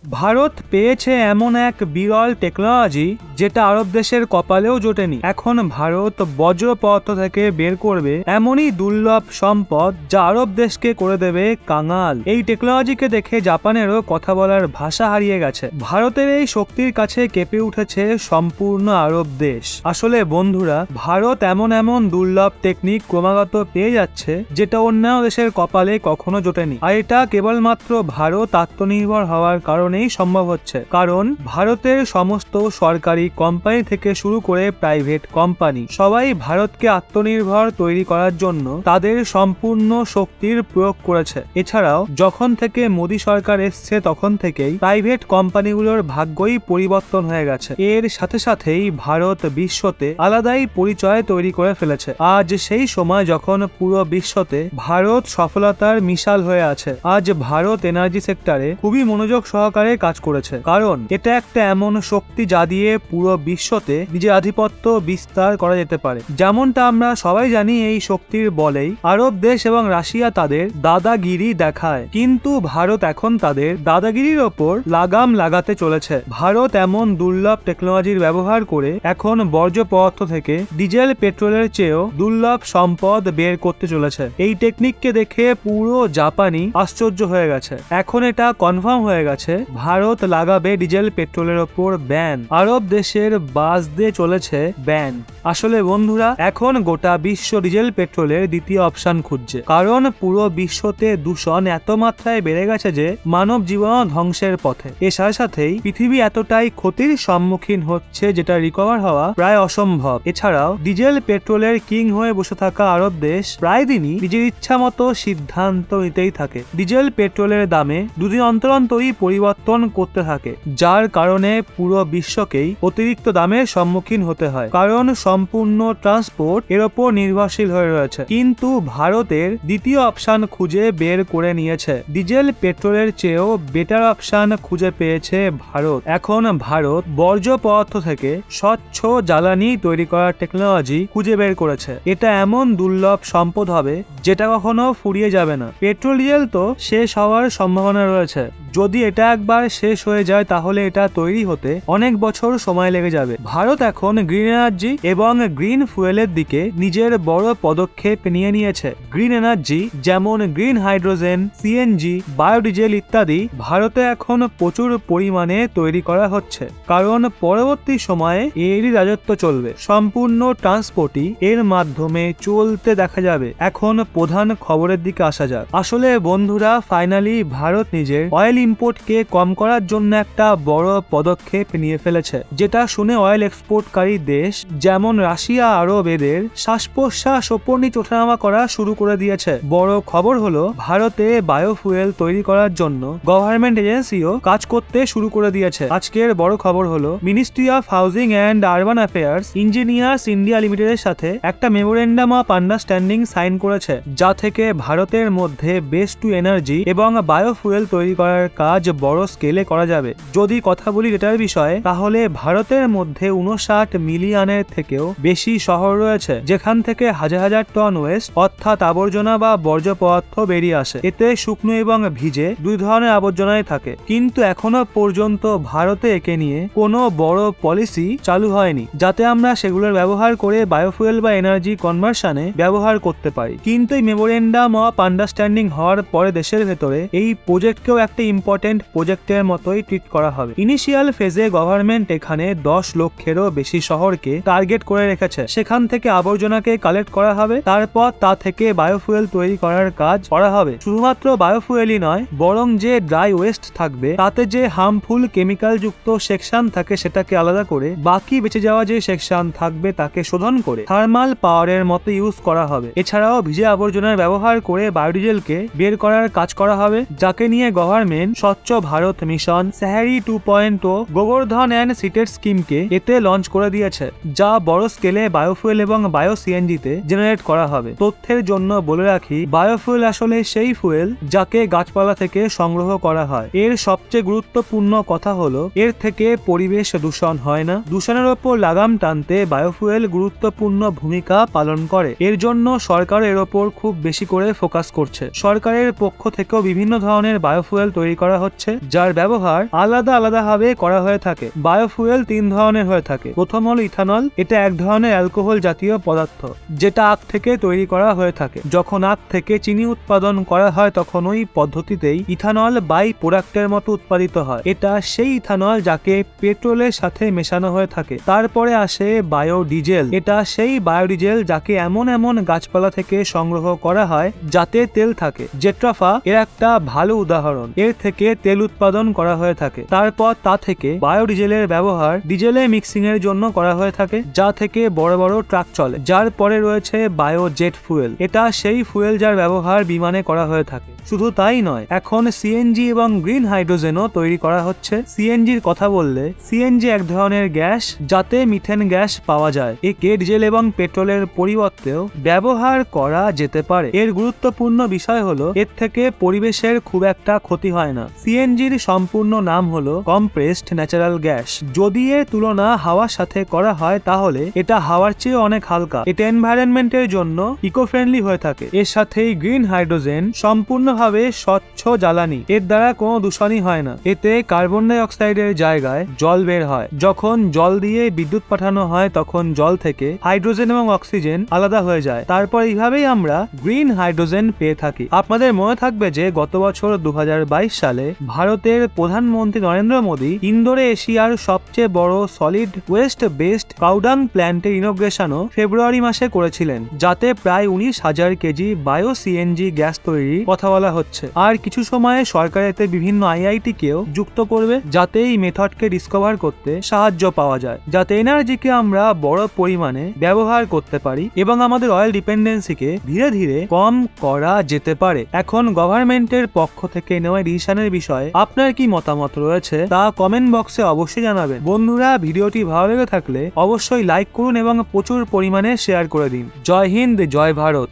ভারত পেয়েছে এমন এক বিরল টেকনোলজি যেটা আরব দেশের কপালেও জোটেনি। এখন ভারত বজ্র পদার্থ থেকে বের করবে এমনই দুর্লভ সম্পদ যা আরব দেশকে করে দেবে কাঙাল। এই টেকনোলজিকে দেখে জাপানেরও কথা বলার ভাষা হারিয়ে গেছে। ভারতের এই শক্তির কাছে কেঁপে উঠেছে সম্পূর্ণ আরব দেশ। আসলে বন্ধুরা, ভারত এমন এমন দুর্লভ টেকনিক ক্রমাগত পেয়ে যাচ্ছে যেটা অন্যান্য দেশের কপালে কখনো জোটেনি। আর এটা কেবলমাত্র ভারত আত্মনির্ভর হওয়ার কারণেই সম্ভব হচ্ছে। কারণ ভারতের সমস্ত সরকারি কোম্পানি থেকে শুরু করে প্রাইভেট কোম্পানি সবাই ভারতকে আত্মনির্ভর তৈরি করার জন্য তাদের সম্পূর্ণ শক্তির প্রয়োগ করেছে। এছাড়াও যখন থেকে মোদী সরকার এসছে তখন থেকেই প্রাইভেট কোম্পানিগুলোর ভাগ্যই পরিবর্তন হয়ে গেছে। এর সাথে সাথেই ভারত বিশ্বতে আলাদাই পরিচয় তৈরি করে ফেলেছে। আজ সেই সময় যখন পুরো বিশ্বতে ভারত সফলতার মিসাল হয়ে আছে। আজ ভারত এনার্জি সেক্টরে খুবই মনোযোগ সহকারে কাজ করেছে, কারণ এটা একটা এমন শক্তি যা দিয়ে পুরো বিশ্বতে নিজের আধিপত্য বিস্তার করা যেতে পারে। যেমনটা আমরা সবাই জানি, এই শক্তির বলেই আরব দেশ এবং রাশিয়া তাদের দাদাগিরি দেখায়, কিন্তু ভারত এখন তাদের দাদাগিরির ওপর লাগাম লাগাতে চলেছে। ভারত এমন দুর্লভ টেকনোলজির ব্যবহার করে এখন বর্জ্য পদার্থ থেকে ডিজেল পেট্রোলের চেয়েও দুর্লভ সম্পদ বের করতে চলেছে। এই টেকনিককে দেখে পুরো জাপানি আশ্চর্য হয়ে গেছে। এখন এটা কনফার্ম হয়ে গেছে, ভারত লাগাবে ডিজেল পেট্রোলের ওপর ব্যান। আরব দেশের বাস দিয়ে চলেছে ব্যান। আসলে বন্ধুরা, এখন গোটা বিশ্ব ডিজেল পেট্রোলের দ্বিতীয় অপশন খুঁজছে, কারণ পুরো বিশ্বতে দূষণ এত মাত্রায় বেড়ে গেছে যে মানব জীবন ধ্বংসের পথে। এর সাথে সাথেই পৃথিবী এতটাই ক্ষতির সম্মুখীন হচ্ছে যেটা রিকভার হওয়া প্রায় অসম্ভব। এছাড়াও ডিজেল পেট্রোলের কিং হয়ে বসে থাকা আরব দেশ প্রায় দিনই নিজের ইচ্ছা মতো সিদ্ধান্ত নিতেই থাকে। ডিজেল পেট্রোলের দামে দুদিন অন্তর অন্তরই পরিবর্তন করতে থাকে, যার কারণে পুরো বিশ্বকেই অতিরিক্ত দামের সম্মুখীন হতে হয়, কারণ সম্পূর্ণ ট্রান্সপোর্ট এর ওপর নির্ভরশীল হয়ে রয়েছে। কিন্তু ভারতের দ্বিতীয় অপশন খুঁজে বের করে নিয়েছে। ডিজেল পেট্রোলের চেয়েও বেটার অপশন খুঁজে পেয়েছে ভারত। এখন ভারত বর্জ্য পদার্থ থেকে স্বচ্ছ জ্বালানি তৈরি করার টেকনোলজি খুঁজে বের করেছে। এটা এমন দুর্লভ সম্পদ হবে যেটা কখনো ফুরিয়ে যাবে না। পেট্রোল ডিজেল তো শেষ হওয়ার সম্ভাবনা রয়েছে। যদি এটা একবার শেষ হয়ে যায় তাহলে এটা তৈরি হতে অনেক বছর সময় লেগে যাবে। ভারত এখন গ্রিন এনার্জি এবং গ্রিন ফুয়েলের দিকে নিজের বড় পদক্ষেপ নিয়ে নিয়েছে। গ্রিন এনার্জি যেমন গ্রিন হাইড্রোজেন, সিএনজি, বায়োডিজেল ইত্যাদি ভারতে এখন প্রচুর পরিমাণে তৈরি করা হচ্ছে, কারণ পরবর্তী সময়ে এরই রাজত্ব চলবে। সম্পূর্ণ ট্রান্সপোর্টই এর মাধ্যমে চলতে দেখা যাবে। এখন প্রধান খবরের দিকে আসা যাক। আসলে বন্ধুরা, ফাইনালি ভারত নিজের অয়েল ইম্পোর্টকে কম করার জন্য একটা বড় পদক্ষেপ নিয়ে ফেলেছে, যেটা শুনে অয়েল এক্সপোর্টকারী দেশ যেমন রাশিয়া আরব এদের শ্বাস প্রশ্বাস ওপর নিচে ওঠানামা করা শুরু করে দিয়েছে। বড় খবর হলো, ভারতে বায়োফুয়েল তৈরি করার জন্য গভর্নমেন্ট এজেন্সিও কাজ করতে শুরু করে দিয়েছে। আজকের বড় খবর হলো, ministry of housing and urban affairs engineers India লিমিটেডের সাথে একটা মেমোরেন্ডাম অফ আন্ডারস্ট্যান্ডিং সাইন করেছে, যা থেকে ভারতের মধ্যে বেস্ট টু এনার্জি এবং বায়োফুয়েল তৈরি করার কাজ বড় স্কেলে করা যাবে। যদি কথা বলি ডেটার বিষয়ে, তাহলে ভারতের মধ্যে 59 মিলিয়নের থেকেও বেশি শহর রয়েছে, যেখান থেকে হাজার হাজার টন ওয়েস্ট অর্থাৎ আবর্জনা বা বর্জ্য পদার্থ বেরিয়ে আসে। এতে শুকনো এবং ভিজে দুই ধরনের আবর্জনাই থাকে, কিন্তু এখনো পর্যন্ত ভারতে একে নিয়ে কোনো বড় পলিসি চালু হয়নি যাতে আমরা সেগুলোর ব্যবহার করে বায়োফুয়েল বা এনার্জি কনভার্সনে ব্যবহার করতে পারি। কিন্তু এই মেমোরেন্ডাম অফ আন্ডারস্ট্যান্ডিং হওয়ার পরে দেশের ভেতরে এই প্রজেক্টকেও একটা ইম্পর্টেন্ট প্রজেক্টের মতোই ট্রিট করা হবে। ইনিশিয়াল ফেজে গভর্নমেন্ট এখানে 10 লক্ষেরও বেশি শহরকে টার্গেট করে রেখেছে। সেখান থেকে আবর্জনাকে কালেক্ট করা হবে, তারপর তা থেকে বায়োফুয়েল তৈরি করার কাজ করা হবে। শুধুমাত্র বায়োফুয়েলই নয়, বরং যে ড্রাই ওয়েস্ট থাকবে তাতে যে হার্মফুল কেমিক্যাল যুক্ত সেকশন থাকে সেটাকে আলাদা করে বাকি বেঁচে যাওয়া যে সেকশন থাকবে তাকে শোধন করে থার্মাল পাওয়ারের মতো ইউজ করা হবে। এছাড়াও ভিজে আবর্জনার ব্যবহার করে বায়োডিজেলকে বের করার কাজ করা হবে, যাকে নিয়ে গভর্নমেন্ট স্বচ্ছ ভারত মিশন, সাহারি 2.0, গোবর্ধন অ্যান্ড সিটেড স্কিমকে এতে লঞ্চ করে দিয়েছে, যা বড় স্কেলে বায়োফুয়েল এবং বায়ো সিএনজিতে জেনারেট করা হবে। তথ্যের জন্য বলে রাখি, বায়োফুয়েল আসলে সেই ফুয়েল যাকে গাছপালা থেকে সংগ্রহ করা হয়। এর সবচেয়ে গুরুত্বপূর্ণ কথা হলো, এর থেকে পরিবেশ দূষণ হয় না। দূষণের ওপর লাগাম টানতে বায়োফুয়েল গুরুত্বপূর্ণ ভূমিকা পালন করে। এর জন্য সরকার এর ওপর খুব বেশি করে ফোকাস করছে। সরকারের পক্ষ থেকেও বিভিন্ন ধরনের বায়োফুয়েল তৈরি করা হচ্ছে, যার ব্যবহার আলাদা আলাদাভাবে করা হয়ে থাকে। বায়োফুয়েল 3 ধরনের হয়ে থাকে। প্রথম হলো ইথানল। এটা এক ধরনের অ্যালকোহল জাতীয় পদার্থ যেটা আখ থেকে তৈরি করা হয়ে থাকে। যখন আখ থেকে চিনি উৎপাদন করা হয় তখন ওই পদ্ধতিতেই ইথানল বাই প্রোডাক্টের মতো উৎপাদিত হয়। এটা সেই ইথানল যাকে পেট্রোলের সাথে মেশানো হয়ে থাকে। তারপরে আসে বায়োডিজেল। এটা সেই বায়োডিজেল যাকে এমন গাছপালা থেকে সংগ্রহ করা হয় যাতে তেল থাকে। জেট্রাফা এর একটা ভালো উদাহরণ। এর থেকে তেল উৎপাদন করা হয়ে থাকে। তারপর তা থেকে বায়োডিজেলের ব্যবহার ডিজেলে মিক্সিং এর জন্য করা হয়ে থাকে, যা থেকে বড় বড় ট্রাক চলে। যার পরে রয়েছে বায়োজেট ফুয়েল। এটা সেই ফুয়েল যার ব্যবহার বিমানে করা হয়ে থাকে। শুধু তাই নয়, এখন সিএনজি এবং গ্রিন হাইড্রোজেনও তৈরি করা হচ্ছে। সিএনজির কথা বললে, সিএনজি এক ধরনের গ্যাস যাতে মিথেন গ্যাস পাওয়া যায়। একে ডিজেল এবং পেট্রোলের পরিবর্তেও ব্যবহার করা যেতে পারে। এর গুরুত্বপূর্ণ বিষয় হলো এর থেকে পরিবেশের খুব একটা ক্ষতি হয় না। সিএনজির সম্পূর্ণ নাম হলো কম্প্রেসড ন্যাচারাল গ্যাস। যদি এর তুলনা হাওয়ার সাথে করা হয় তাহলে এটা হাওয়ার চেয়ে অনেক হালকা। এটা এনভায়রনমেন্টের জন্য ইকো ফ্রেন্ডলি হয়ে থাকে। এর সাথেই গ্রিন হাইড্রোজেন সম্পূর্ণভাবে স্বচ্ছ জ্বালানি। এর দ্বারা কোনো দূষণই হয় না। এতে কার্বন ডাই অক্সাইডের জায়গায় জল বের হয়। যখন জল দিয়ে বিদ্যুৎ পাঠানো হয় তখন জল থেকে হাইড্রোজেন এবং অক্সিজেন আলাদা হয়ে যায়। তারপর এইভাবেই আমরা গ্রিন হাইড্রোজেন পেয়ে থাকি। আপনাদের মনে থাকবে যে গত বছর 2022 সালে ভারতের প্রধানমন্ত্রী নরেন্দ্র মোদী ইন্দোরে এশিয়ার সবচেয়ে বড় সলিড ওয়েস্ট বেসড কাউডাং প্ল্যান্টের ইনোগ্রেশনও ফেব্রুয়ারি মাসে করেছিলেন, যাতে প্রায় 19,000 কেজি বায়ো সিএনজি গ্যাস তৈরির কথা বলা হচ্ছে। আর কিছু সময়ে সরকার এতে বিভিন্ন আইআইটি কেও যুক্ত করবে যাতে এই মেথডকে ডিসকভার করতে সাহায্য পাওয়া যায়, যাতে এনার্জিকে আমরা বড় পরিমাণে ব্যবহার করতে পারি এবং আমাদের অয়েল ডিপেন্ডেন্সিকে ধীরে ধীরে কম করা যেতে পারে। এখন গভর্নমেন্টের পক্ষ থেকে নেওয়া ডিসিশনের বিষয়ে আপনার কি মতামত রয়েছে তা কমেন্ট বক্সে অবশ্যই জানাবেন। বন্ধুরা, ভিডিওটি ভালো লেগে থাকলে অবশ্যই লাইক করুন এবং প্রচুর পরিমাণে শেয়ার করে দিন। জয় হিন্দ, জয় ভারত।